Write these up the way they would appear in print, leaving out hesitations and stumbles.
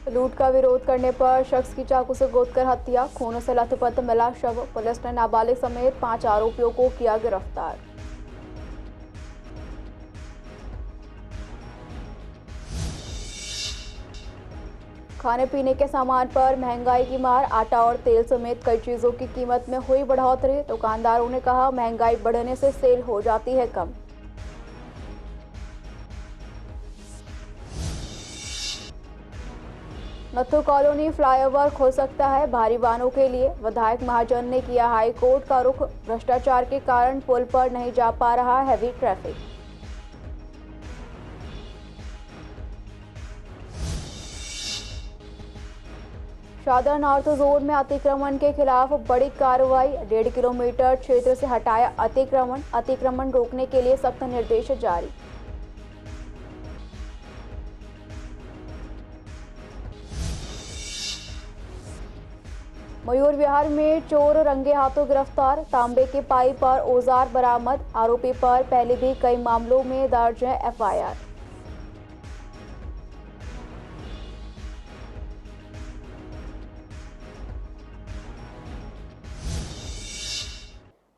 लूट का विरोध करने पर शख्स की चाकू से गोदकर हत्या, खून से लथपथ मिला शव। पुलिस ने नाबालिग समेत 5 आरोपियों को किया गिरफ्तार। खाने पीने के सामान पर महंगाई की मार, आटा और तेल समेत कई चीजों की कीमत में हुई बढ़ोतरी। दुकानदारों ने कहा, महंगाई बढ़ने से सेल हो जाती है कम। नत्थु कॉलोनी फ्लाईओवर खुल सकता है भारी वाहनों के लिए, विधायक महाजन ने किया हाई कोर्ट का रुख। भ्रष्टाचार के कारण पुल पर नहीं जा पा रहा heavy traffic. Shahdara north zone में अतिक्रमण के खिलाफ बड़ी कार्रवाई, 1.5 किलोमीटर क्षेत्र से हटाया अतिक्रमण रोकने के लिए सख्त निर्देश जारी। मयूर विहार में चोर रंगे हाथों गिरफ्तार, तांबे के पाइप और औजार बरामद। आरोपी पर पहले भी कई मामलों में दर्ज है एफआईआर।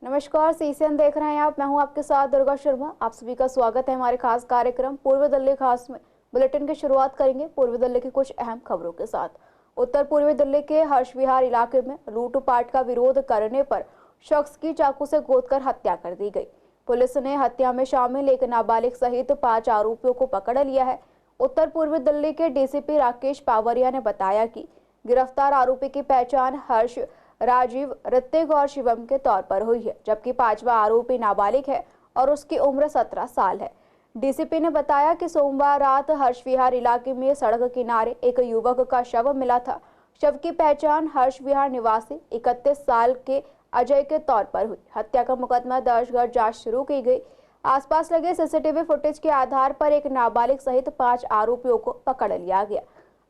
नमस्कार, सीसीएन देख रहे हैं आप। मैं हूं आपके साथ दुर्गा शर्मा। आप सभी का स्वागत है हमारे खास कार्यक्रम पूर्वी दिल्ली खास में। बुलेटिन की शुरुआत करेंगे पूर्वी दिल्ली की कुछ अहम खबरों के साथ। उत्तर पूर्वी दिल्ली के हर्ष विहार इलाके में लूटपाट का विरोध करने पर शख्स की चाकू से गोदकर हत्या कर दी गई। पुलिस ने हत्या में शामिल एक नाबालिग सहित 5 आरोपियों को पकड़ लिया है। उत्तर पूर्वी दिल्ली के डीसीपी राकेश पावरिया ने बताया कि गिरफ्तार आरोपी की पहचान हर्ष, राजीव, ऋतिक और शिवम के तौर पर हुई है, जबकि 5वां आरोपी नाबालिग है और उसकी उम्र 17 साल है। डीसीपी ने बताया कि सोमवार रात हर्ष विहार इलाके में सड़क किनारे एक युवक का शव मिला था। शव की पहचान हर्ष विहार निवासी 31 साल के अजय के तौर पर हुई। हत्या का मुकदमा दर्ज कर जांच शुरू की गई। आसपास लगे सीसीटीवी फुटेज के आधार पर एक नाबालिग सहित 5 आरोपियों को पकड़ लिया गया।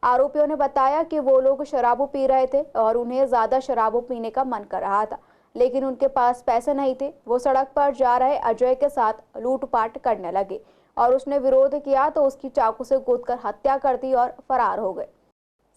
आरोपियों ने बताया कि वो लोग शराब पी रहे थे और उन्हें ज्यादा शराब पीने का मन कर रहा था, लेकिन उनके पास पैसे नहीं थे। वो सड़क पर जा रहे अजय के साथ लूटपाट करने लगे और उसने विरोध किया तो उसकी चाकू से गोदकर हत्या कर दी और फरार हो गए।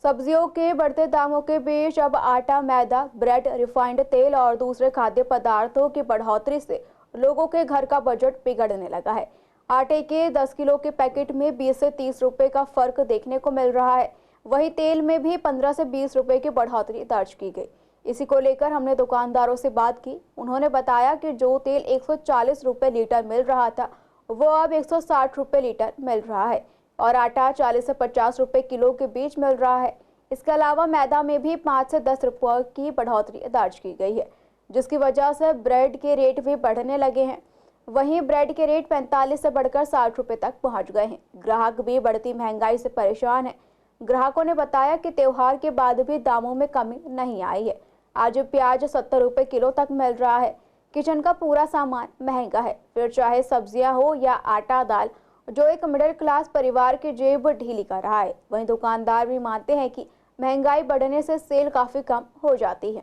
सब्जियों के बढ़ते दामों के बीच अब आटा, मैदा, ब्रेड, रिफाइंड तेल और दूसरे खाद्य पदार्थों की बढ़ोतरी से लोगों के घर का बजट बिगड़ने लगा है। आटे के 10 किलो के पैकेट में 20 से 30 रुपए का फर्क देखने को मिल रहा है। वहीं तेल में भी 15 से 20 रुपए की बढ़ोतरी दर्ज की गई। इसी को लेकर हमने दुकानदारों से बात की। उन्होंने बताया कि जो तेल 140 रुपए लीटर मिल रहा था वो अब 160 रुपए लीटर मिल रहा है और आटा 40 से 50 रुपए किलो के बीच मिल रहा है। इसके अलावा मैदा में भी 5 से 10 रुपए की बढ़ोतरी दर्ज की गई है, जिसकी वजह से ब्रेड के रेट भी बढ़ने लगे हैं। वहीं ब्रेड के रेट 45 से बढ़कर 60 रुपए तक पहुंच गए हैं। ग्राहक भी बढ़ती महंगाई से परेशान है। ग्राहकों ने बताया कि त्योहार के बाद भी दामों में कमी नहीं आई है। आज प्याज 70 रुपए किलो तक मिल रहा है। किचन का पूरा सामान महंगा है, फिर चाहे सब्जियां हो या आटा दाल, जो एक मिडिल क्लास परिवार की जेब ढीली कर रहा है। वहीं दुकानदार भी मानते हैं कि महंगाई बढ़ने से सेल काफी कम हो जाती है।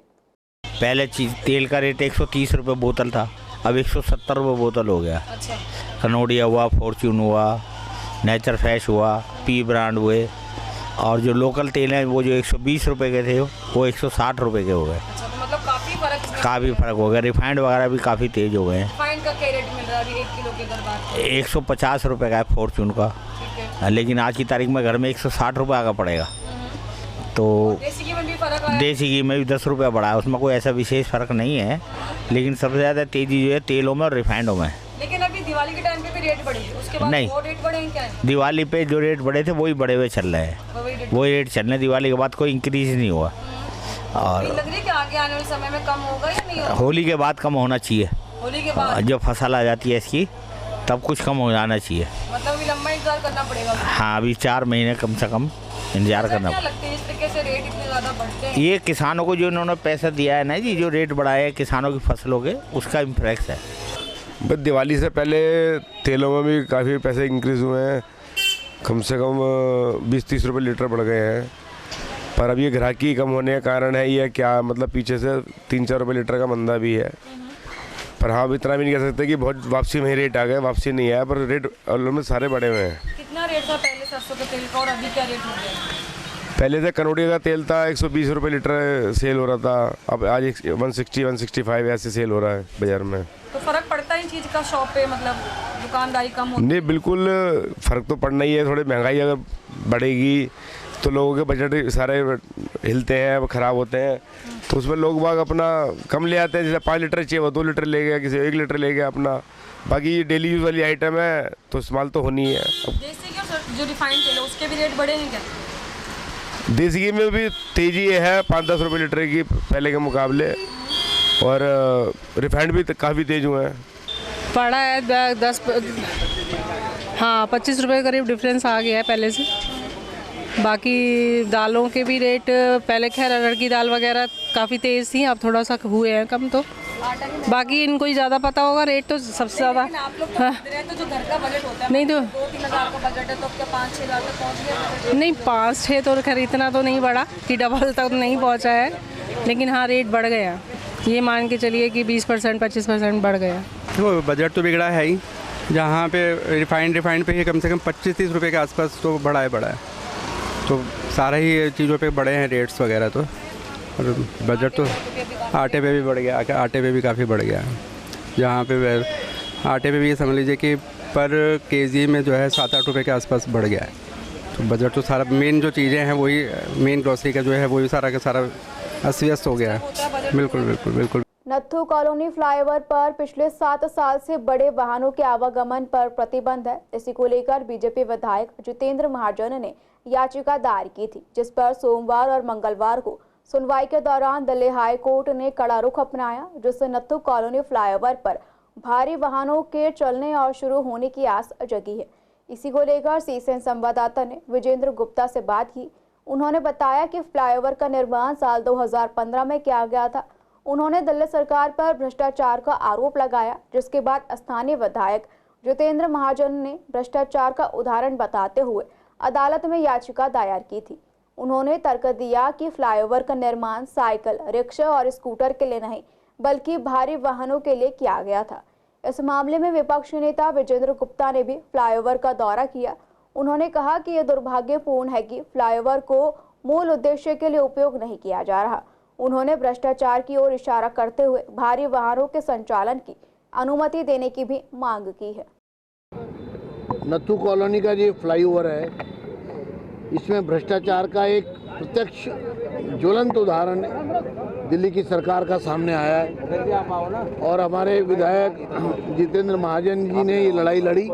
पहले तेल का रेट 130 रुपये बोतल था, अब 170 रुपये बोतल हो गया। अच्छा। कनोडिया हुआ, फॉर्च्यून हुआ, नेचर फ्रेश हुआ, पी ब्रांड हुए, और जो लोकल तेल हैं वो जो 120 रुपये के थे वो 160 रुपये के हो गए। अच्छा, तो मतलब काफ़ी फ़र्क हो गया। रिफाइंड वगैरह भी काफ़ी तेज़ हो गए हैं। रिफाइंड का क्या रेट मिल रहा है 1 किलो के दरबार? 150 रुपये का है फॉर्च्यून का, लेकिन आज की तारीख में घर में 160 रुपये का पड़ेगा। तो देसी घी में भी फर्क है? देसी घी में भी 10 रुपये बढ़ा है, उसमें कोई ऐसा विशेष फ़र्क नहीं है, लेकिन सबसे ज़्यादा तेज़ी जो है तेलों में और रिफाइंडों में। लेकिन अभी दिवाली के टाइम पे भी रेट बढ़े, उसके बाद नहीं, वो रेट बढ़े हैं क्या है? दिवाली पे जो रेट बढ़े थे वही बढ़े हुए चल रहे हैं, वही रेट चल रहे हैं। दिवाली के बाद कोई इंक्रीज नहीं हुआ। और लग रही है कि आगे आने वाले समय में कम होगा या नहीं होगा? होली के बाद कम होना चाहिए। होली के बाद जब फसल आ जाती है इसकी तब कुछ कम हो जाना चाहिए। मतलब अभी लंबा इंतजार करना पड़ेगा? हाँ, अभी 4 महीने कम से कम इंतजार करना पड़ेगा। लगता है इस तरीके से रेट इतने ज़्यादा बढ़ते हैं? ये किसानों को जो इन्होंने पैसा दिया है ना जी, जो रेट बढ़ाए हैं किसानों की फसलों के, उसका इम्पैक्ट है। बस दिवाली से पहले तेलों में भी काफ़ी पैसे इंक्रीज़ हुए हैं, कम से कम 20-30 रुपये लीटर बढ़ गए हैं। पर अब ये ग्राहकी कम होने का कारण है ये क्या, मतलब पीछे से 3-4 रुपये लीटर का मंदा भी है। पर हाँ, अब इतना भी नहीं कह सकते कि बहुत वापसी में ही रेट आ गए, वापसी नहीं आया, पर रेट में सारे बढ़े हुए हैं। कितना रेट था पहले सरसों के तेल का और अभी क्या रेट हो गया? पहले से कनौड़िया का तेल था 120 रुपये लीटर सेल हो रहा था, अब आज 160-165 ऐसे सेल हो रहा है बाज़ार में। तो फर्क पड़ता है इन चीज़ का शॉप पे, मतलब दुकानदारी कम हो? नहीं, बिल्कुल फ़र्क तो पड़ना ही है। थोड़ी महंगाई अगर बढ़ेगी तो लोगों के बजट सारे हिलते हैं, ख़राब होते हैं, तो उसमें लोग बाग अपना कम ले आते हैं। जैसे 5 लीटर चाहिए वो 2 लीटर ले गया, किसी 1 लीटर ले गया अपना। बाकी डेली यूज़ वाली आइटम है तो इस्तेमाल तो होनी है। देसी घी और जो रिफाइंड तेल है उसके भी रेट बढ़े हैं क्या? देसी घी में भी तेज़ी है 5-10 रुपये लीटर की पहले के मुकाबले, और रिफाइंड भी काफ़ी तेज़ हुए हैं। पड़ा है 25 रुपये करीब डिफरेंस आ गया है पहले से। बाकी दालों के भी रेट, पहले खैर अरहर की दाल वगैरह काफ़ी तेज़ थी, अब थोड़ा सा हुए हैं कम। तो बाकी इनको ही ज़्यादा पता होगा, रेट तो सबसे ज़्यादा। आप लोग तो खरीद रहे हैं, तो जो घर का बजट होता है नहीं तो 2-3 हज़ार का बजट है, तो क्या 5-6 हज़ार तक पहुँच गया? नहीं, 5-6 तो खरीदना तो नहीं बढ़ा कि डबल तक नहीं पहुंचा है, लेकिन हाँ रेट बढ़ गया। ये मान के चलिए कि 20% 25% बढ़ गया। वो बजट तो बिगड़ा है ही, जहाँ पे रिफाइंड पे ही कम से कम 25-30 रुपये के आसपास तो बढ़ा है। तो सारा ही चीज़ों पे बढ़े हैं रेट्स वगैरह तो, और बजट तो आटे पे भी बढ़ गया, आटे पे भी काफ़ी बढ़ गया है। जहाँ पे आटे पे भी ये समझ लीजिए कि पर केजी में जो है 7-8 रुपये के आसपास बढ़ गया है। तो बजट तो सारा, मेन जो चीज़ें हैं वही, मेन ग्रोसरी का जो है वही सारा का सारा अस्त व्यस्त हो गया है। बिल्कुल। नत्थू कॉलोनी फ्लाईओवर पर पिछले 7 साल से बड़े वाहनों के आवागमन पर प्रतिबंध है। इसी को लेकर बीजेपी विधायक जितेंद्र महाजन ने याचिका दायर की थी, जिस पर सोमवार और मंगलवार को सुनवाई के दौरान दिल्ली हाई कोर्ट ने कड़ा रुख अपनाया, जिससे नत्थू कॉलोनी फ्लाईओवर पर भारी वाहनों के चलने और शुरू होने की आस जगी है। इसी को लेकर सीसीएन संवाददाता ने विजेंद्र गुप्ता से बात की। उन्होंने बताया कि फ्लाईओवर का निर्माण साल 2015 में किया गया था। उन्होंने दिल्ली सरकार पर भ्रष्टाचार का आरोप लगाया, जिसके बाद स्थानीय विधायक जितेंद्र महाजन ने भ्रष्टाचार का उदाहरण बताते हुए अदालत में याचिका दायर की थी। उन्होंने तर्क दिया कि फ्लाईओवर का निर्माण साइकिल, रिक्शा और स्कूटर के लिए नहीं, बल्कि भारी वाहनों के लिए किया गया था। इस मामले में विपक्षी नेता विजेंद्र गुप्ता ने भी फ्लाईओवर का दौरा किया। उन्होंने कहा कि यह दुर्भाग्यपूर्ण है कि फ्लाईओवर को मूल उद्देश्य के लिए उपयोग नहीं किया जा रहा। उन्होंने भ्रष्टाचार की ओर इशारा करते हुए भारी वाहनों के संचालन की अनुमति देने की भी मांग की है। नत्थू कॉलोनी का ये फ्लाईओवर है, इसमें भ्रष्टाचार का एक प्रत्यक्ष ज्वलंत उदाहरण दिल्ली की सरकार का सामने आया है, और हमारे विधायक जितेंद्र महाजन जी ने ये लड़ाई लड़ी,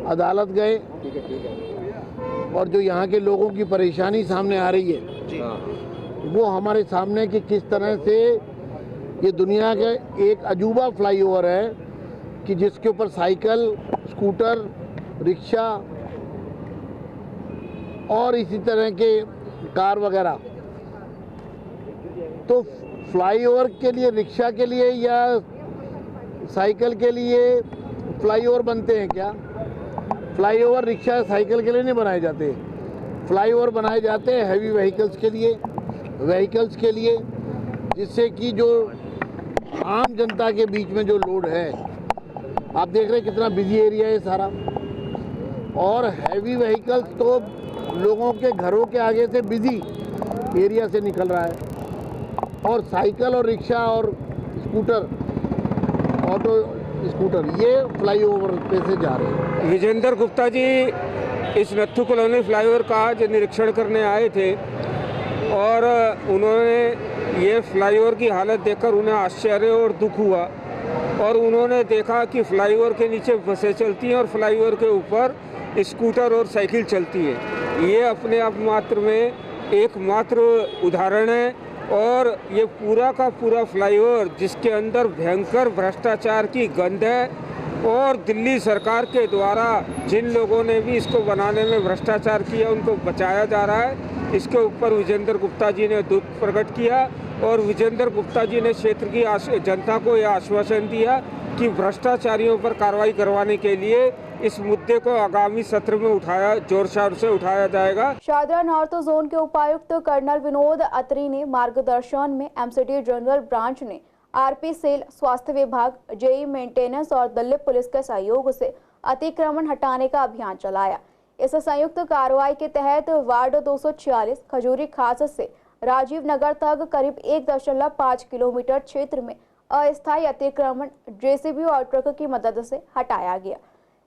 अदालत गए, और जो यहाँ के लोगों की परेशानी सामने आ रही है वो हमारे सामने कि किस तरह से ये दुनिया का एक अजूबा फ्लाईओवर है कि जिसके ऊपर साइकिल, स्कूटर, रिक्शा और इसी तरह के कार वगैरह। तो फ्लाईओवर के लिए, रिक्शा के लिए या साइकिल के लिए फ्लाईओवर बनते हैं क्या? फ्लाईओवर रिक्शा, साइकिल के लिए नहीं बनाए जाते। फ्लाईओवर बनाए जाते हैं हैवी व्हीकल्स के लिए, जिससे कि जो आम जनता के बीच में जो लोड है, आप देख रहे हैं कितना बिजी एरिया है सारा, और हैवी व्हीकल्स तो लोगों के घरों के आगे से बिजी एरिया से निकल रहा है, और साइकिल और रिक्शा और स्कूटर, ऑटो स्कूटर, ये फ्लाईओवर पे से जा रहे हैं। विजेंद्र गुप्ता जी इस नत्थू कॉलोनी फ्लाईओवर का आज निरीक्षण करने आए थे, और उन्होंने ये फ्लाईओवर की हालत देखकर उन्हें आश्चर्य और दुख हुआ, और उन्होंने देखा कि फ्लाईओवर के नीचे बसें चलती हैं और फ्लाईओवर के ऊपर स्कूटर और साइकिल चलती है। ये अपने आप मात्र में एकमात्र उदाहरण है, और ये पूरा का पूरा फ्लाईओवर जिसके अंदर भयंकर भ्रष्टाचार की गंध है, और दिल्ली सरकार के द्वारा जिन लोगों ने भी इसको बनाने में भ्रष्टाचार किया उनको बचाया जा रहा है। इसके ऊपर विजेंद्र गुप्ता जी ने दुख प्रकट किया, और विजेंद्र गुप्ता जी ने क्षेत्र की जनता को यह आश्वासन दिया कि भ्रष्टाचारियों पर कार्रवाई करवाने के लिए इस मुद्दे को आगामी सत्र में जोर शोर से उठाया जाएगा। शाहदरा नॉर्थ जोन के उपायुक्त कर्नल विनोद अत्री ने मार्गदर्शन में एमसीडी जनरल ब्रांच ने आरपी सेल, स्वास्थ्य विभाग, जेई मेंटेनेंस और दिल्ली पुलिस के सहयोग से अतिक्रमण हटाने का अभियान चलाया। इस संयुक्त कार्रवाई के तहत वार्ड 246 खजूरी खास से राजीव नगर तक करीब 1.5 किलोमीटर क्षेत्र में अस्थायी अतिक्रमण जेसीबी और ट्रक की मदद से हटाया गया।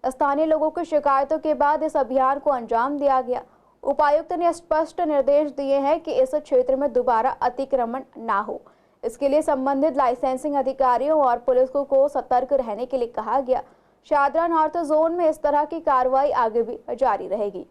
स्थानीय लोगों की शिकायतों के बाद इस अभियान को अंजाम दिया गया। उपायुक्त ने स्पष्ट निर्देश दिए हैं कि इस क्षेत्र में दोबारा अतिक्रमण ना हो। इसके लिए संबंधित लाइसेंसिंग अधिकारियों और पुलिस को सतर्क रहने के लिए कहा गया। शादरा नॉर्थ जोन में इस तरह की कार्रवाई आगे भी जारी रहेगी।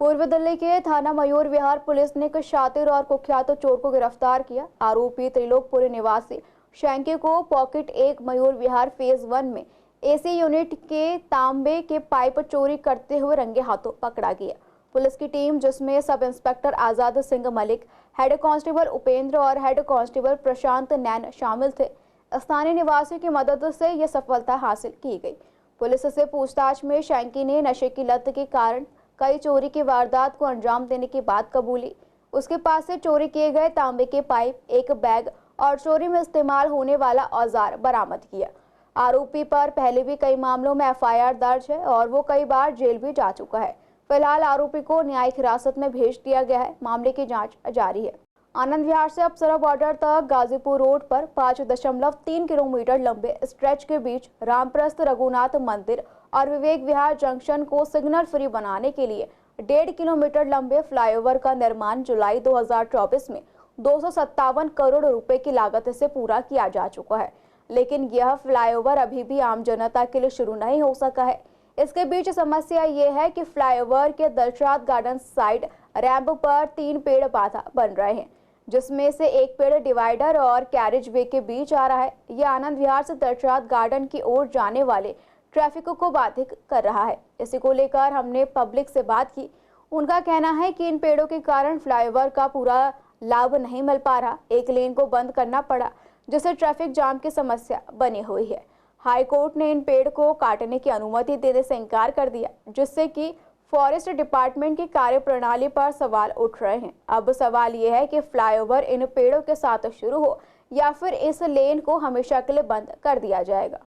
पूर्व दिल्ली के थाना मयूर विहार पुलिस ने एक शातिर और कुख्यात चोर को गिरफ्तार किया। आरोपी त्रिलोकपुरी निवासी शैंकी को पॉकेट 1 मयूर विहार फेज 1 में एसी यूनिट के तांबे के पाइप चोरी करते हुए रंगे हाथों पकड़ा गया। पुलिस की टीम, जिसमें sub inspector Azad Singh Malik, head constable Upendra और हेड कांस्टेबल प्रशांत नैन शामिल थे। स्थानीय निवासियों की मदद से यह सफलता हासिल की गई। पुलिस से पूछताछ में शैंकी ने नशे की लत के कारण कई चोरी की वारदात को अंजाम देने की बात कबूली। उसके पास से चोरी किए गए तांबे के पाइप, एक बैग और चोरी में इस्तेमाल होने वाला औजार बरामद किया। आरोपी पर पहले भी कई मामलों में एफआईआर दर्ज है और वो कई बार जेल भी जा चुका है। फिलहाल आरोपी को न्यायिक हिरासत में भेज दिया गया है। मामले की जांच जारी है। आनंद विहार से अप्सरा बॉर्डर तक गाजीपुर रोड पर 5.3 किलोमीटर लंबे स्ट्रेच के बीच रामप्रस्थ रघुनाथ मंदिर और विवेक विहार जंक्शन को सिग्नल फ्री बनाने के लिए 1.5 किलोमीटर लंबे फ्लाईओवर का निर्माण जुलाई 2024 में 257 करोड़ रुपए की लागत से पूरा किया जा चुका है। लेकिन यह फ्लाईओवर अभी भी आम जनता के लिए शुरू नहीं हो सका है। इसके बीच समस्या ये है कि फ्लाईओवर के दिलशाद गार्डन साइड रैंप पर 3 पेड़ बाधा बन रहे हैं, जिसमें से एक पेड़ डिवाइडर और कैरेज वे के बीच आ रहा है। यह आनंद विहार से दिलशाद गार्डन की ओर जाने वाले ट्रैफिक को बाधित कर रहा है। इसी को लेकर हमने पब्लिक से बात की। उनका कहना है कि इन पेड़ों के कारण फ्लाईओवर का पूरा लाभ नहीं मिल पा रहा। एक लेन को बंद करना पड़ा, जिससे ट्रैफिक जाम की समस्या बनी हुई है। हाई कोर्ट ने इन पेड़ को काटने की अनुमति देने से इनकार कर दिया, जिससे कि फॉरेस्ट डिपार्टमेंट की कार्यप्रणाली पर सवाल उठ रहे हैं। अब सवाल ये है कि फ्लाईओवर इन पेड़ों के साथ शुरू हो या फिर इस लेन को हमेशा के लिए बंद कर दिया जाएगा।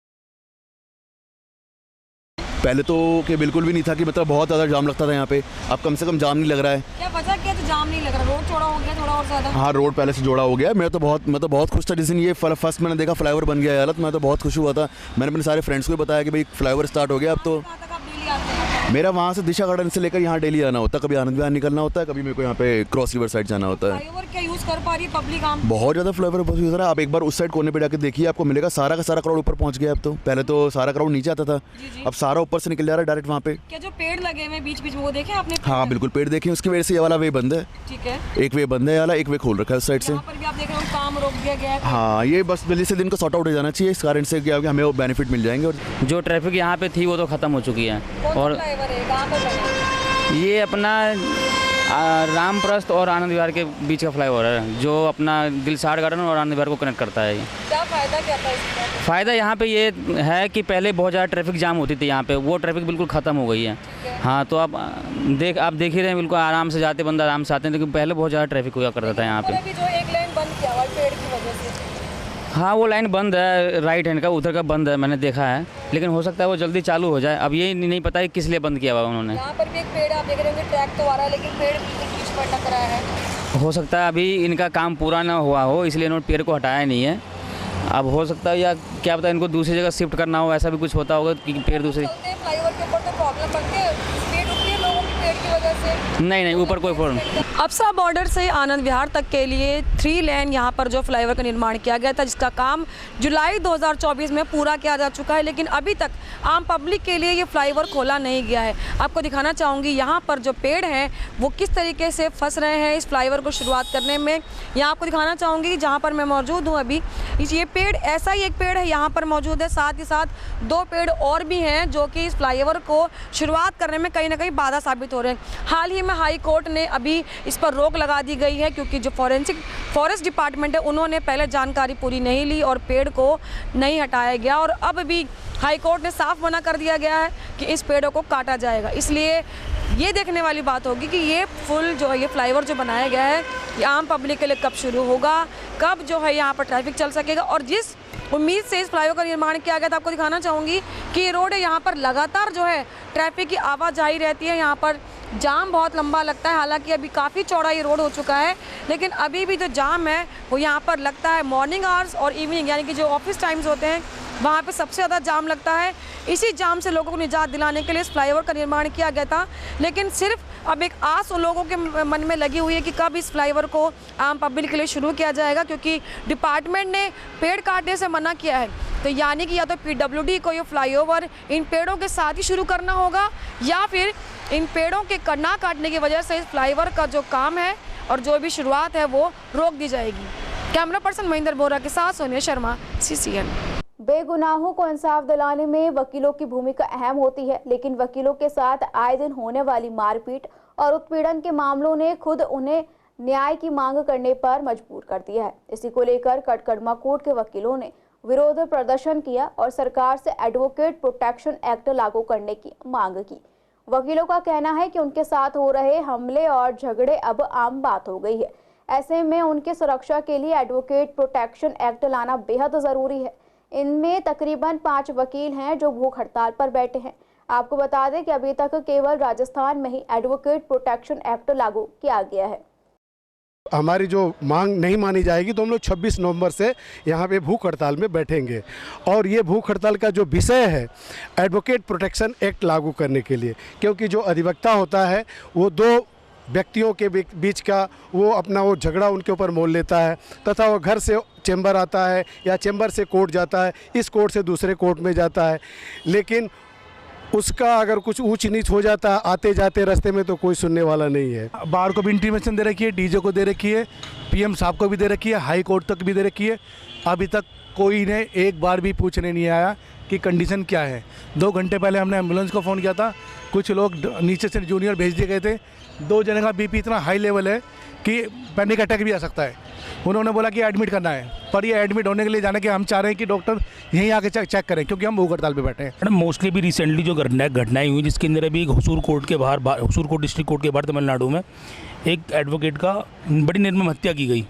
पहले तो कि बिल्कुल भी नहीं था कि मतलब बहुत ज़्यादा जाम लगता था यहाँ पे। अब कम से कम जाम नहीं लग रहा है। क्या वजह क्या, तो जाम नहीं लग रहा? रोड चौड़ा हो गया थोड़ा और ज़्यादा? हाँ, रोड पहले से जोड़ा हो गया। मैं तो बहुत खुश था जिस दिन ये फर्स्ट मैंने देखा फ्लाईओवर बन गया है हालत। मैं तो बहुत खुश हुआ था। मैंने अपने सारे फ्रेंड्स को भी बताया कि भाई फ्लाईओवर स्टार्ट हो गया। अब तो मेरा वहाँ से दिशा गार्डन से लेकर यहाँ डेली आना होता है। कभी आनंद विहार निकलना होता है, कभी मेरे को यहाँ पे क्रॉस रिवर साइड जाना होता है। फ्लाईओवर क्या यूज़ कर पा रही है पब्लिक? बहुत ज़्यादा फ्लाईओवर यूज़ हो रहा है। आप एक बार उस साइड कोने पे जाकर देखिए, आपको मिलेगा सारा का सारा क्राउड ऊपर पहुँच गया। अब तो पहले तो सारा क्राउड नीचे आता था, अब सारा ऊपर से निकल जा रहा है डायरेक्ट वहाँ पे। क्या जो पेड़ लगे हुए बीच बीच में वो देखे आपने? हाँ बिल्कुल, पेड़ देखे। उसकी वजह से ये वाला वे बंद है। ठीक है, एक वे बंद है वाला, एक वे खोल रखा है उस साइड से। यहाँ पर भी आप देख रहे हो काम रोक दिया गया है। हाँ, ये बस जल्दी से दिन को सॉर्ट आउट हो जाना चाहिए। इस कारण से क्या हमें वो बेनिफिट मिल जाएंगे। और जो ट्रैफिक यहाँ पे थी वो तो ख़त्म हो चुकी है। और ये अपना रामप्रस्थ और आनंद विहार के बीच का फ्लाईओवर है, जो अपना दिलशाद गार्डन और आनंद विहार को कनेक्ट करता है। क्या फ़ायदा क्या था इसका? फ़ायदा यहाँ पे ये है कि पहले बहुत ज़्यादा ट्रैफिक जाम होती थी यहाँ पे, वो ट्रैफिक बिल्कुल ख़त्म हो गई है। हाँ, तो आप देख ही रहे हैं, बिल्कुल आराम से जाते, बंदा आराम से आते हैं। लेकिन पहले बहुत ज़्यादा ट्रैफिक हुआ करता था यहाँ पे। जो एक लाइन बंद किया हुआ पेड़ की वजह से। हाँ, वो लाइन बंद है, राइट हैंड का उधर का बंद है, मैंने देखा है। लेकिन हो सकता है वो जल्दी चालू हो जाए। अब ये नहीं पता है किस लिए बंद किया हुआ उन्होंने। यहाँ पर भी एक पेड़ आप देख रहे होंगे, ट्रैक तो आ रहा है लेकिन पेड़ बीच पर टकरा है। हो सकता है अभी इनका काम पूरा ना हुआ हो, इसलिए इन्होंने पेड़ को हटाया नहीं है। अब हो सकता है या क्या पता इनको दूसरी जगह शिफ्ट करना हो, ऐसा भी कुछ होता होगा कि पेड़ दूसरी। फ्लाईओवर के ऊपर तो प्रॉब्लम बनती है, स्पीड उठती है लोगों की पेड़ की वजह से। नहीं, ऊपर कोई प्रॉब्लम। अप्सरा बॉर्डर से आनंद विहार तक के लिए 3 लेन यहाँ पर जो फ्लाईओवर का निर्माण किया गया था, जिसका काम जुलाई 2024 में पूरा किया जा चुका है। लेकिन अभी तक आम पब्लिक के लिए ये फ्लाईओवर खोला नहीं गया है। आपको दिखाना चाहूँगी यहाँ पर जो पेड़ हैं वो किस तरीके से फंस रहे हैं इस फ्लाईओवर को शुरुआत करने में। यहाँ आपको दिखाना चाहूँगी जहाँ पर मैं मौजूद हूँ अभी, ये पेड़ ऐसा ही एक पेड़ है यहाँ पर मौजूद है। साथ ही साथ 2 पेड़ और भी हैं जो कि इस फ्लाईओवर को शुरुआत करने में कहीं ना कहीं बाधा साबित हो रहे हैं। हाल ही में हाई कोर्ट ने अभी इस पर रोक लगा दी गई है, क्योंकि जो फॉरेस्ट डिपार्टमेंट है उन्होंने पहले जानकारी पूरी नहीं ली और पेड़ को नहीं हटाया गया, और अब भी हाई कोर्ट ने साफ मना कर दिया गया है कि इस पेड़ों को काटा जाएगा। इसलिए ये देखने वाली बात होगी कि ये पुल जो है, ये फ्लाईओवर जो बनाया गया है, ये आम पब्लिक के लिए कब शुरू होगा, कब जो है यहाँ पर ट्रैफिक चल सकेगा। और जिस उम्मीद से इस फ्लाईओवर का निर्माण किया गया था, आपको दिखाना चाहूँगी कि ये रोड है, यहाँ पर लगातार जो है ट्रैफिक की आवाजाही रहती है, यहाँ पर जाम बहुत लंबा लगता है। हालांकि अभी काफ़ी चौड़ा ये रोड हो चुका है, लेकिन अभी भी जो जाम है वो यहाँ पर लगता है मॉर्निंग आवर्स और इवनिंग, यानी कि जो ऑफिस टाइम्स होते हैं वहाँ पे सबसे ज़्यादा जाम लगता है। इसी जाम से लोगों को निजात दिलाने के लिए इस फ्लाईओवर का निर्माण किया गया था, लेकिन सिर्फ अब एक आस उन लोगों के मन में लगी हुई है कि कब इस फ्लाईओवर को आम पब्लिक के लिए शुरू किया जाएगा, क्योंकि डिपार्टमेंट ने पेड़ काटने से मना किया है। तो यानी कि या तो PWD को ये फ्लाईओवर इन पेड़ों के साथ ही शुरू करना होगा, या फिर इन पेड़ों के ना काटने की वजह से इस फ्लाईओवर का जो काम है और जो भी शुरुआत है वो रोक दी जाएगी। कैमरा पर्सन महेंद्र बोरा के साथ सोनिया शर्मा, CCN। बेगुनाहों को इंसाफ दिलाने में वकीलों की भूमिका अहम होती है, लेकिन वकीलों के साथ आए दिन होने वाली मारपीट और उत्पीड़न के मामलों ने खुद उन्हें न्याय की मांग करने पर मजबूर कर दिया है। इसी को लेकर कटकड़मा कोर्ट के वकीलों ने विरोध प्रदर्शन किया और सरकार से एडवोकेट प्रोटेक्शन एक्ट लागू करने की मांग की। वकीलों का कहना है कि उनके साथ हो रहे हमले और झगड़े अब आम बात हो गई है। ऐसे में उनकी सुरक्षा के लिए एडवोकेट प्रोटेक्शन एक्ट लाना बेहद जरूरी है। इनमें तकरीबन 5 वकील हैं जो भूख हड़ताल पर बैठे हैं। आपको बता दें कि अभी तक केवल राजस्थान में ही एडवोकेट प्रोटेक्शन एक्ट लागू किया गया है। हमारी जो मांग नहीं मानी जाएगी तो हम लोग 26 नवंबर से यहाँ पे भूख हड़ताल में बैठेंगे, और ये भूख हड़ताल का जो विषय है एडवोकेट प्रोटेक्शन एक्ट लागू करने के लिए, क्योंकि जो अधिवक्ता होता है वो 2 व्यक्तियों के बीच का वो अपना वो झगड़ा उनके ऊपर मोल लेता है, तथा वो घर से चैम्बर आता है या चैम्बर से कोर्ट जाता है, इस कोर्ट से दूसरे कोर्ट में जाता है, लेकिन उसका अगर कुछ ऊंच नीच हो जाता है आते जाते रास्ते में तो कोई सुनने वाला नहीं है। बार को भी इंटीमेशन दे रखी है, डीजे को दे रखी है, PM साहब को भी दे रखी है, हाई कोर्ट तक भी दे रखी है। अभी तक कोई ने एक बार भी पूछने नहीं आया कि कंडीशन क्या है। 2 घंटे पहले हमने एम्बुलेंस को फ़ोन किया था, कुछ लोग नीचे से जूनियर भेज दिए गए थे। 2 जने का BP इतना हाई लेवल है कि पैनिक अटैक भी आ सकता है। उन्होंने बोला कि एडमिट करना है, पर ये एडमिट होने के लिए जाने के हम चाह रहे हैं कि डॉक्टर यहीं आके चेक करें, क्योंकि हम भूख हड़ताल पे बैठे हैं। मैडम मोस्टली भी रिसेंटली जो घटनाएं हुई, जिसके अंदर अभी हुसूर कोर्ट के बाहर, हुसूर कोर्ट डिस्ट्रिक्ट कोर्ट के बाहर तमिलनाडु में एक एडवोकेट का बड़ी निर्मम हत्या की गई।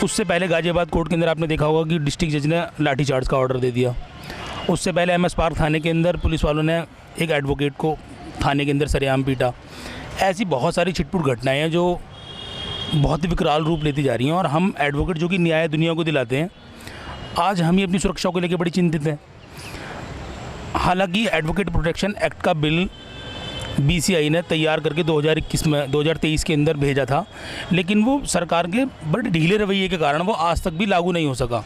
उससे पहले गाजियाबाद कोर्ट के अंदर आपने देखा होगा कि डिस्ट्रिक्ट जज ने लाठीचार्ज का ऑर्डर दे दिया। उससे पहले MS पार्क थाने के अंदर पुलिस वालों ने एक एडवोकेट को थाने के अंदर सरेआम पीटा। ऐसी बहुत सारी छिटपुट घटनाएं हैं जो बहुत ही विकराल रूप लेती जा रही हैं, और हम एडवोकेट जो कि न्याय दुनिया को दिलाते हैं, आज हम ही अपनी सुरक्षा को लेकर बड़ी चिंतित हैं। हालांकि एडवोकेट प्रोटेक्शन एक्ट का बिल BCI ने तैयार करके 2023 के अंदर भेजा था, लेकिन वो सरकार के बड़े ढीले रवैये के कारण वो आज तक भी लागू नहीं हो सका,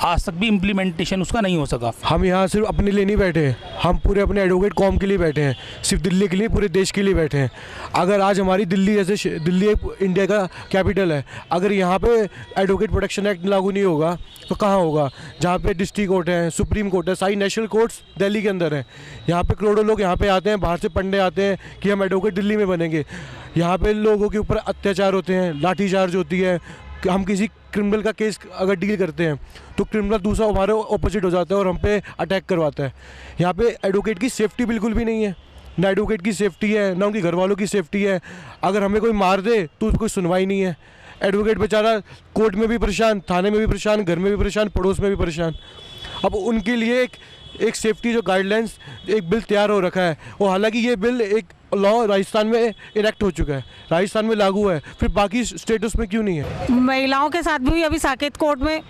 आज तक भी इम्प्लीमेंटेशन उसका नहीं हो सका। हम यहाँ सिर्फ अपने लिए नहीं बैठे हैं, हम पूरे अपने एडवोकेट कौम के लिए बैठे हैं, सिर्फ दिल्ली के लिए, पूरे देश के लिए बैठे हैं। अगर आज हमारी दिल्ली जैसे दिल्ली एक इंडिया का कैपिटल है, अगर यहाँ पे एडवोकेट प्रोटेक्शन एक्ट लागू नहीं होगा तो कहाँ होगा? जहाँ पे डिस्ट्रिक्ट कोर्ट है, सुप्रीम कोर्ट है, सारी नेशनल कोर्ट्स दिल्ली के अंदर हैं। यहाँ पे करोड़ों लोग यहाँ पे आते हैं, बाहर से पढ़ने आते हैं कि हम एडवोकेट दिल्ली में बनेंगे। यहाँ पे लोगों के ऊपर अत्याचार होते हैं, लाठीचार्ज होती है। हम किसी क्रिमिनल का केस अगर डील करते हैं तो क्रिमिनल दूसरा हमारे ऑपोजिट हो जाता है और हम पे अटैक करवाता है। यहाँ पे एडवोकेट की सेफ्टी बिल्कुल भी नहीं है, ना एडवोकेट की सेफ्टी है, ना उनके घर वालों की सेफ्टी है। अगर हमें कोई मार दे तो उसकी कोई सुनवाई नहीं है। एडवोकेट बेचारा कोर्ट में भी परेशान, थाने में भी परेशान, घर में भी परेशान, पड़ोस में भी परेशान। अब उनके लिए एक सेफ्टी जो गाइडलाइंस एक बिल तैयार हो रखा है, और हालांकि ये बिल एक लॉ राजस्थान में इनेक्ट हो चुका है, राजस्थान में लागू है, फिर बाकी स्टेटस में क्यों नहीं है? महिलाओं के साथ भी अभी साकेत कोर्ट में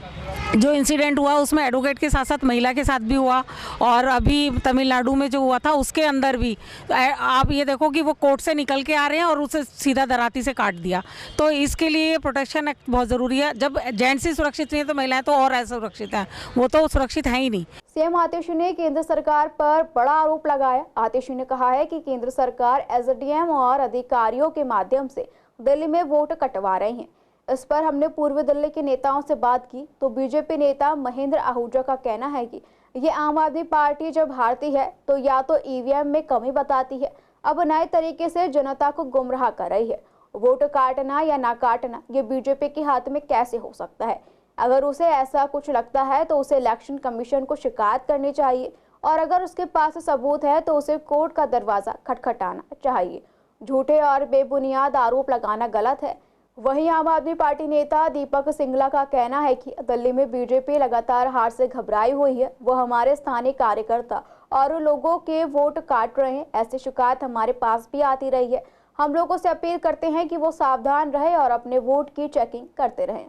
जो इंसिडेंट हुआ उसमें एडवोकेट के साथ साथ महिला के साथ भी हुआ, और अभी तमिलनाडु में जो हुआ था उसके अंदर भी आप ये देखो कि वो कोर्ट से निकल के आ रहे हैं और उसे सीधा दराती से काट दिया। तो इसके लिए प्रोटेक्शन एक्ट बहुत ज़रूरी है। जब जेंट्स ही सुरक्षित नहीं है तो महिलाएं तो और असुरक्षित हैं, वो तो सुरक्षित हैं ही नहीं। सीएम आतिशी ने केंद्र सरकार पर बड़ा आरोप लगाया। आतिशी ने कहा है कि केंद्र सरकार SDM और अधिकारियों के माध्यम से दिल्ली में वोट कटवा रहे हैं। इस पर हमने पूर्व दिल्ली के नेताओं से बात की तो बीजेपी नेता महेंद्र आहूजा का कहना है कि ये आम आदमी पार्टी जब हारती है तो या तो EVM में कमी बताती है, अब नए तरीके से जनता को गुमराह कर रही है। वोट काटना या ना काटना ये बीजेपी के हाथ में कैसे हो सकता है? अगर उसे ऐसा कुछ लगता है तो उसे इलेक्शन कमीशन को शिकायत करनी चाहिए, और अगर उसके पास सबूत है तो उसे कोर्ट का दरवाजा खटखटाना चाहिए। झूठे और बेबुनियाद आरोप लगाना गलत है। वहीं आम आदमी पार्टी नेता दीपक सिंगला का कहना है कि दिल्ली में बीजेपी लगातार हार से घबराई हुई है। वो हमारे स्थानीय कार्यकर्ता और लोगों के वोट काट रहे हैं, ऐसी शिकायत हमारे पास भी आती रही है। हम लोगों से अपील करते हैं कि वो सावधान रहे और अपने वोट की चेकिंग करते रहें।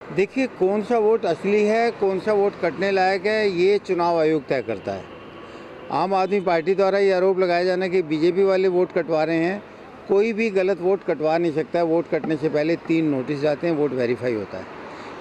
देखिए, कौन सा वोट असली है, कौन सा वोट कटने लायक है, ये चुनाव आयोग तय करता है। आम आदमी पार्टी द्वारा ये आरोप लगाया जाना कि बीजेपी वाले वोट कटवा रहे हैं। कोई भी गलत वोट कटवा नहीं सकता है। वोट कटने से पहले 3 नोटिस जाते हैं, वोट वेरीफाई होता है।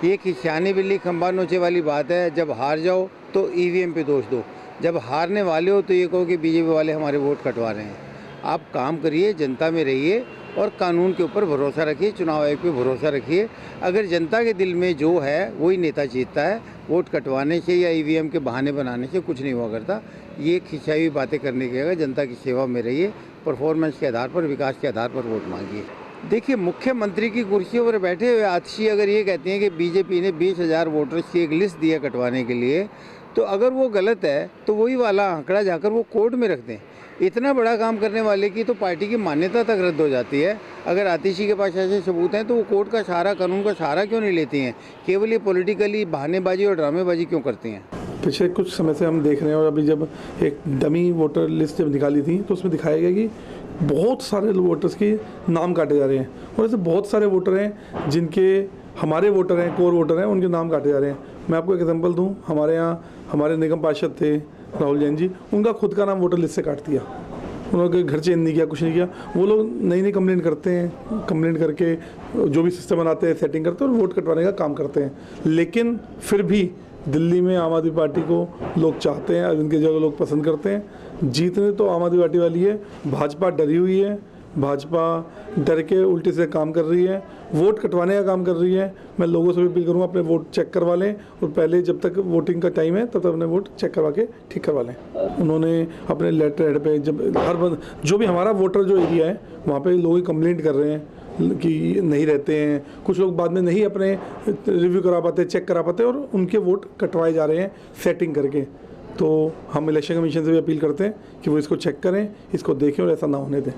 ये खिसियानी बिल्ली खंबा नोचे वाली बात है। जब हार जाओ तो ईवीएम पे दोष दो, जब हारने वाले हो तो ये कहो कि बीजेपी वाले हमारे वोट कटवा रहे हैं। आप काम करिए, जनता में रहिए और कानून के ऊपर भरोसा रखिए, चुनाव आयोग पे भरोसा रखिए। अगर जनता के दिल में जो है वही नेता जीतता है। वोट कटवाने से या ईवीएम के बहाने बनाने से कुछ नहीं हुआ करता। ये खिंचाई हुई बातें करने की जगह जनता की सेवा में रहिए, परफॉर्मेंस के आधार पर, विकास के आधार पर वोट मांगिए। देखिए, मुख्यमंत्री की कुर्सियों पर बैठे हुए आतिशी अगर ये कहती हैं कि बीजेपी ने 20,000 वोटर्स की एक लिस्ट दिया कटवाने के लिए, तो अगर वो गलत है तो वही वाला आंकड़ा जाकर वो कोर्ट में रख दें। इतना बड़ा काम करने वाले की तो पार्टी की मान्यता तक रद्द हो जाती है। अगर आतिशी के पास ऐसे सबूत हैं तो वो कोर्ट का सहारा, कानून का सहारा क्यों नहीं लेती हैं? केवल ये पॉलिटिकली बहानेबाजी और ड्रामेबाजी क्यों करती हैं? पिछले कुछ समय से हम देख रहे हैं, और अभी जब एक डमी वोटर लिस्ट जब निकाली थी तो उसमें दिखाया गया कि बहुत सारे वोटर्स के नाम काटे जा रहे हैं, और ऐसे बहुत सारे वोटर हैं जिनके हमारे वोटर हैं, कोर वोटर हैं, उनके नाम काटे जा रहे हैं। मैं आपको एक एग्जांपल दूं, हमारे यहाँ हमारे निगम पार्षद थे राहुल जैन जी, उनका खुद का नाम वोटर लिस्ट से काट दिया। उन्होंने घर चेंज नहीं किया, कुछ नहीं किया। वो लोग नई कंप्लेंट करते हैं, कंप्लेंट करके जो भी सिस्टम बनाते हैं, सेटिंग करते हैं और वोट कटवाने का काम करते हैं। लेकिन फिर भी दिल्ली में आम आदमी पार्टी को लोग चाहते हैं, उनके जगह लोग पसंद करते हैं। जीतने तो आम आदमी पार्टी वाली है, भाजपा डरी हुई है। भाजपा डर के उल्टे से काम कर रही है, वोट कटवाने का काम कर रही है। मैं लोगों से भी अपील करूँगा, अपने वोट चेक करवा लें, और पहले जब तक वोटिंग का टाइम है तब तक अपने वोट चेक करवा के ठीक करवा लें। उन्होंने अपने लेटर हेड पे जब हर जो भी हमारा वोटर जो एरिया है वहाँ पे लोग कंप्लेंट कर रहे हैं कि नहीं रहते हैं, कुछ लोग बाद में नहीं अपने रिव्यू करा पाते, चेक करा पाते, और उनके वोट कटवाए जा रहे हैं सेटिंग करके। तो हम इलेक्शन कमीशन से भी अपील करते हैं कि वो इसको चेक करें, इसको देखें और ऐसा ना होने दें।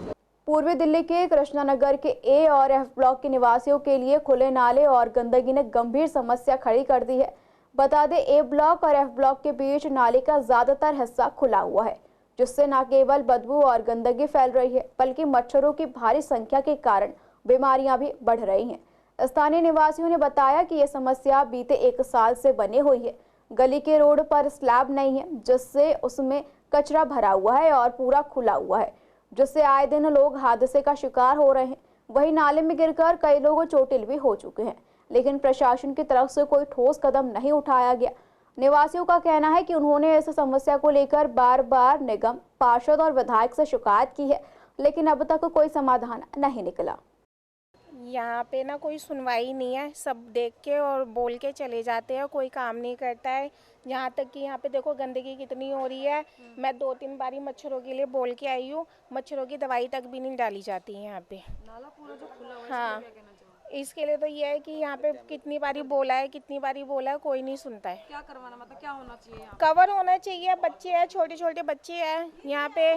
पूर्वी दिल्ली के कृष्णानगर के ए और एफ ब्लॉक के निवासियों के लिए खुले नाले और गंदगी ने गंभीर समस्या खड़ी कर दी है। बता दें, ए ब्लॉक और एफ ब्लॉक के बीच नाले का ज्यादातर हिस्सा खुला हुआ है, जिससे न केवल बदबू और गंदगी फैल रही है, बल्कि मच्छरों की भारी संख्या के कारण बीमारियां भी बढ़ रही हैं। स्थानीय निवासियों ने बताया कि ये समस्या बीते 1 साल से बनी हुई है। गली के रोड पर स्लैब नहीं है, जिससे उसमें कचरा भरा हुआ है और पूरा खुला हुआ है, जिससे आए दिन लोग हादसे का शिकार हो रहे हैं। वहीं नाले में गिरकर कई लोग चोटिल भी हो चुके हैं, लेकिन प्रशासन की तरफ से कोई ठोस कदम नहीं उठाया गया। निवासियों का कहना है कि उन्होंने इस समस्या को लेकर बार बार निगम, पार्षद और विधायक से शिकायत की है, लेकिन अब तक कोई समाधान नहीं निकला। यहाँ पे ना कोई सुनवाई नहीं है, सब देख के और बोल के चले जाते हैं, कोई काम नहीं करता है। यहाँ तक कि यहाँ पे देखो गंदगी कितनी हो रही है। मैं 2-3 बारी मच्छरों के लिए बोल के आई हूँ, मच्छरों की दवाई तक भी नहीं डाली जाती है यहाँ पे। नाला पूरा जो खुला हुआ है, हाँ, इसके लिए तो ये है कि यहाँ पे कितनी बारी बोला है, कोई नहीं सुनता है। क्या करवाना, मतलब क्या होना चाहिए यहाँ? कवर होना चाहिए। बच्चे हैं, छोटे छोटे बच्चे हैं, यहाँ पे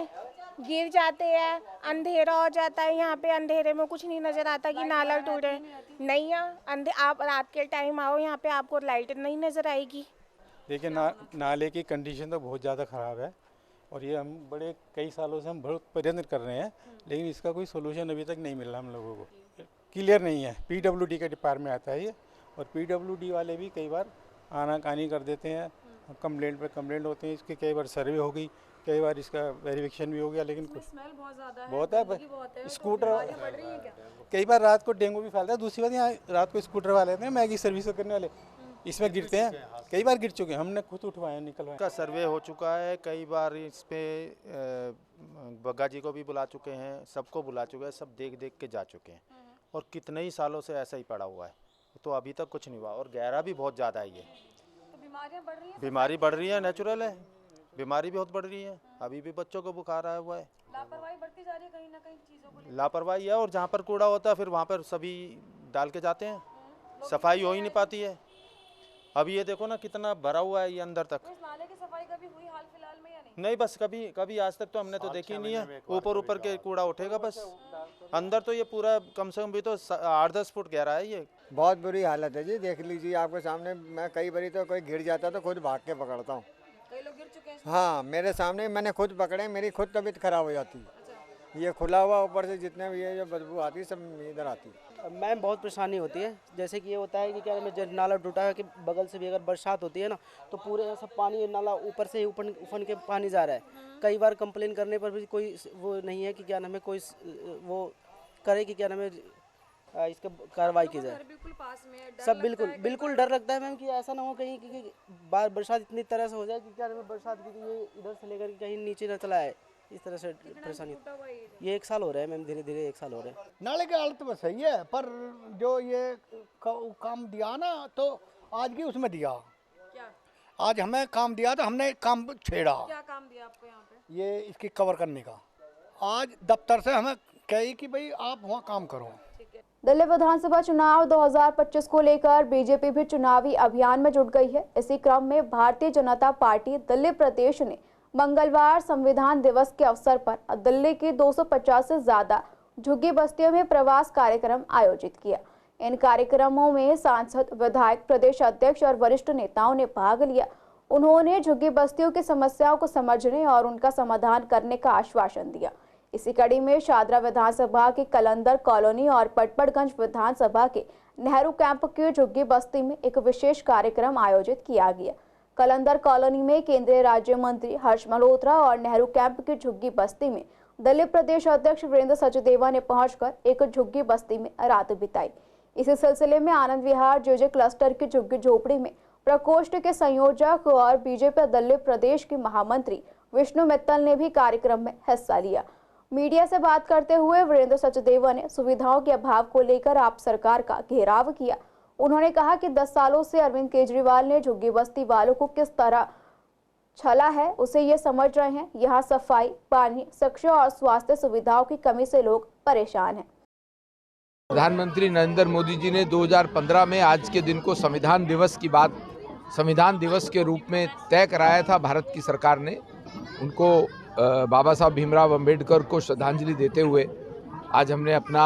गिर जाते हैं, अंधेरा हो जाता है। यहाँ पे अंधेरे में कुछ नहीं नजर आता कि नाला टूटे नहीं है। आप रात के टाइम आओ, यहाँ पे आपको लाइट नहीं नजर आएगी। देखिए, नाले की कंडीशन तो बहुत ज़्यादा ख़राब है, और ये हम बड़े कई सालों से हम बहुत प्रयत्न कर रहे हैं, लेकिन इसका कोई सोल्यूशन अभी तक नहीं मिल रहा हम लोगों को। क्लियर नहीं है। पीडब्ल्यूडी का डिपार्टमेंट आता है ये, और पीडब्ल्यूडी वाले भी कई बार आनाकानी कर देते हैं, कंप्लेंट पे कंप्लेंट होते हैं। इसकी कई बार सर्वे हो गई, कई बार इसका वेरिफिकेशन भी हो गया, लेकिन कुछ स्मेल बहुत ज़्यादा है, बहुत है। तो स्कूटर कई बार रात को डेंगू भी फैलता है। दूसरी बात, यहाँ रात को स्कूटर वाले हैं, मैगी सर्विस करने वाले, इसमें गिरते हैं। कई बार गिर चुके हैं, हमने खुद उठवाया, निकलवाया। का सर्वे हो चुका है, कई बार इस पे बग्गा जी को भी बुला चुके हैं, सबको बुला चुके हैं, सब देख देख के जा चुके हैं, और कितने ही सालों से ऐसा ही पड़ा हुआ है, तो अभी तक कुछ नहीं हुआ। और गहरा भी बहुत ज़्यादा है ये, तो बीमारियाँ बढ़ रही हैं। बीमारी बढ़ रही है, नेचुरल है, बीमारी बहुत बढ़ रही है। अभी भी बच्चों को बुखार आया हुआ है। लापरवाही बढ़ती जा रही है कहीं ना कहीं चीज़ों को। लापरवाही है, और जहाँ पर कूड़ा होता है फिर वहाँ पर सभी डाल के जाते हैं, सफाई हो ही नहीं पाती है। अभी ये देखो ना कितना भरा हुआ है ये अंदर तक। इस नाले की सफाई कभी हुई हाल फिलहाल में या नहीं? नहीं, बस कभी आज तक तो हमने तो देखी नहीं है। ऊपर के कूड़ा उठेगा बस, अंदर तो ये पूरा कम से कम भी तो 8-10 फुट गहरा है ये। बहुत बुरी हालत है जी, देख लीजिए आपके सामने। मैं कई बारी तो कोई गिर जाता तो खुद भाग के पकड़ता हूँ। कई लोग गिर चुके हैं। हाँ, मेरे सामने मैंने खुद पकड़े, मेरी खुद तबीयत खराब हो जाती। ये खुला हुआ ऊपर से जितने भी ये जो बदबू आती है सब इधर आती है। मैम बहुत परेशानी होती है, जैसे कि ये होता है कि क्या में नाला टूटा है कि बगल से भी अगर बरसात होती है ना तो पूरे ऐसा पानी नाला ऊपर से उफन के पानी जा रहा है। कई बार कंप्लेन करने पर भी कोई वो नहीं है कि क्या नाम है कोई वो करे कि क्या नाम है इसका कार्रवाई की जाए। बिल्कुल पास में सब बिल्कुल डर लगता है मैम कि ऐसा ना हो कहीं कि बरसात इतनी तरह से हो जाए कि क्या नाम है बरसात की ये इधर से लेकर कहीं नीचे न चला है। इस तरह से परेशानी ये 1 साल हो रहा है मैम, धीरे धीरे 1 साल हो रहा है। नाले की हालत तो सही है, पर जो ये काम दिया ना तो आज की उसमें दिया। क्या? आज हमें काम दिया तो हमने काम छेड़ा। क्या काम दिया आपको यहाँ पे? ये इसकी कवर करने का। आज दफ्तर से हमें कही कि भाई आप वहाँ काम करो। दिल्ली विधानसभा चुनाव 2025 को लेकर बीजेपी भी चुनावी अभियान में जुट गई है। इसी क्रम में भारतीय जनता पार्टी दिल्ली प्रदेश ने मंगलवार संविधान दिवस के अवसर पर दिल्ली की 250 से ज्यादा झुग्गी बस्तियों में प्रवास कार्यक्रम आयोजित किया। इन कार्यक्रमों में सांसद, विधायक, प्रदेश अध्यक्ष और वरिष्ठ नेताओं ने भाग लिया। उन्होंने झुग्गी बस्तियों की समस्याओं को समझने और उनका समाधान करने का आश्वासन दिया। इसी कड़ी में शादरा विधानसभा की कलंदर कॉलोनी और पटपड़गंज विधानसभा के नेहरू कैंप की झुग्गी बस्ती में एक विशेष कार्यक्रम आयोजित किया गया। कलंदर कॉलोनी में केंद्रीय राज्य मंत्री हर्ष मल्होत्रा और नेहरू कैंप की झुग्गी बस्ती में दिल्ली प्रदेश अध्यक्ष वीरेंद्र सचदेवा ने पहुंचकर एक झुग्गी बस्ती में रात बिताई। इसी सिलसिले में आनंद विहार जेजे क्लस्टर की झुग्गी झोपड़ी में प्रकोष्ठ के संयोजक और बीजेपी दिल्ली प्रदेश के महामंत्री विष्णु मित्तल ने भी कार्यक्रम में हिस्सा लिया। मीडिया से बात करते हुए वीरेंद्र सचदेवा ने सुविधाओं के अभाव को लेकर आप सरकार का घेराव किया। उन्होंने कहा कि 10 सालों से अरविंद केजरीवाल ने झुग्गी बस्ती वालों को किस तरह छला है उसे ये समझ रहे हैं। यहाँ सफाई, पानी, शिक्षा और स्वास्थ्य सुविधाओं की कमी से लोग परेशान हैं। प्रधानमंत्री नरेंद्र मोदी जी ने 2015 में आज के दिन को संविधान दिवस की बात संविधान दिवस के रूप में तय कराया था भारत की सरकार ने। उनको बाबा साहब भीमराव अंबेडकर को श्रद्धांजलि देते हुए आज हमने अपना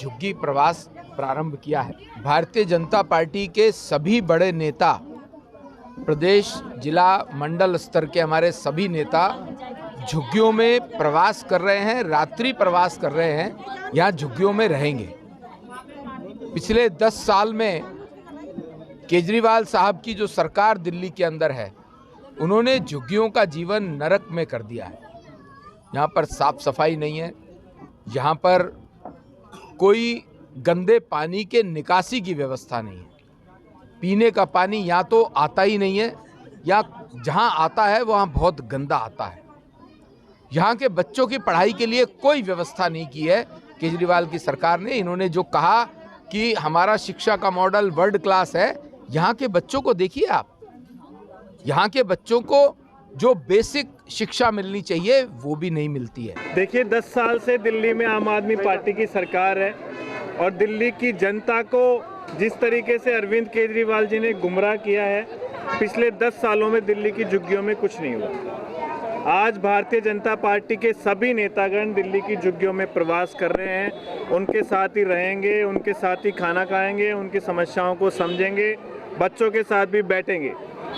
झुग्गी प्रवास प्रारंभ किया है। भारतीय जनता पार्टी के सभी बड़े नेता, प्रदेश, जिला, मंडल स्तर के हमारे सभी नेता झुग्गियों में प्रवास कर रहे हैं, रात्रि प्रवास कर रहे हैं, यहाँ झुग्गियों में रहेंगे। पिछले 10 साल में केजरीवाल साहब की जो सरकार दिल्ली के अंदर है, उन्होंने झुग्गियों का जीवन नरक में कर दिया है। यहाँ पर साफ सफाई नहीं है, यहाँ पर कोई गंदे पानी के निकासी की व्यवस्था नहीं है। पीने का पानी या तो आता ही नहीं है या जहाँ आता है वहाँ बहुत गंदा आता है। यहाँ के बच्चों की पढ़ाई के लिए कोई व्यवस्था नहीं की है केजरीवाल की सरकार ने। इन्होंने जो कहा कि हमारा शिक्षा का मॉडल वर्ल्ड क्लास है, यहाँ के बच्चों को देखिए आप। यहाँ के बच्चों को जो बेसिक शिक्षा मिलनी चाहिए वो भी नहीं मिलती है। देखिए, 10 साल से दिल्ली में आम आदमी पार्टी की सरकार है और दिल्ली की जनता को जिस तरीके से अरविंद केजरीवाल जी ने गुमराह किया है, पिछले 10 सालों में दिल्ली की झुग्गियों में कुछ नहीं हुआ। आज भारतीय जनता पार्टी के सभी नेतागण दिल्ली की झुग्गियों में प्रवास कर रहे हैं, उनके साथ ही रहेंगे, उनके साथ ही खाना खाएंगे, उनकी समस्याओं को समझेंगे, बच्चों के साथ भी बैठेंगे।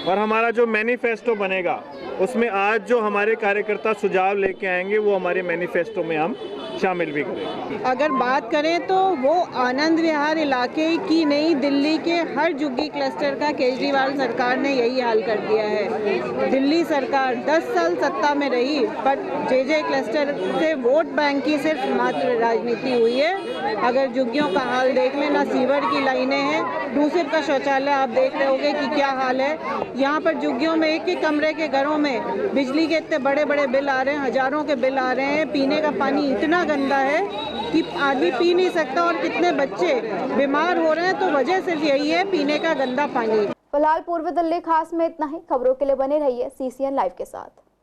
और हमारा जो मैनिफेस्टो बनेगा उसमें आज जो हमारे कार्यकर्ता सुझाव लेके आएंगे वो हमारे मैनिफेस्टो में हम शामिल भी करेंगे। अगर बात करें तो वो आनंद विहार इलाके की नहीं, दिल्ली के हर झुग्गी क्लस्टर का केजरीवाल सरकार ने यही हाल कर दिया है। दिल्ली सरकार 10 साल सत्ता में रही, पर जेजे क्लस्टर से वोट बैंक की सिर्फ मात्र राजनीति हुई है। अगर झुग्गियों का हाल देख लें, ना सीवर की लाइनें हैं, दूसरे का शौचालय आप देख रहे होंगे कि क्या हाल है। यहाँ पर झुग्गियों में एक कमरे के घरों में बिजली के इतने बड़े बड़े बिल आ रहे हैं, हजारों के बिल आ रहे हैं। पीने का पानी इतना गंदा है कि आदमी पी नहीं सकता और कितने बच्चे बीमार हो रहे हैं। तो वजह सिर्फ यही है, पीने का गंदा पानी। फिलहाल पूर्वी दिल्ली खास में इतना ही। खबरों के लिए बने रहिए CCN लाइव के साथ।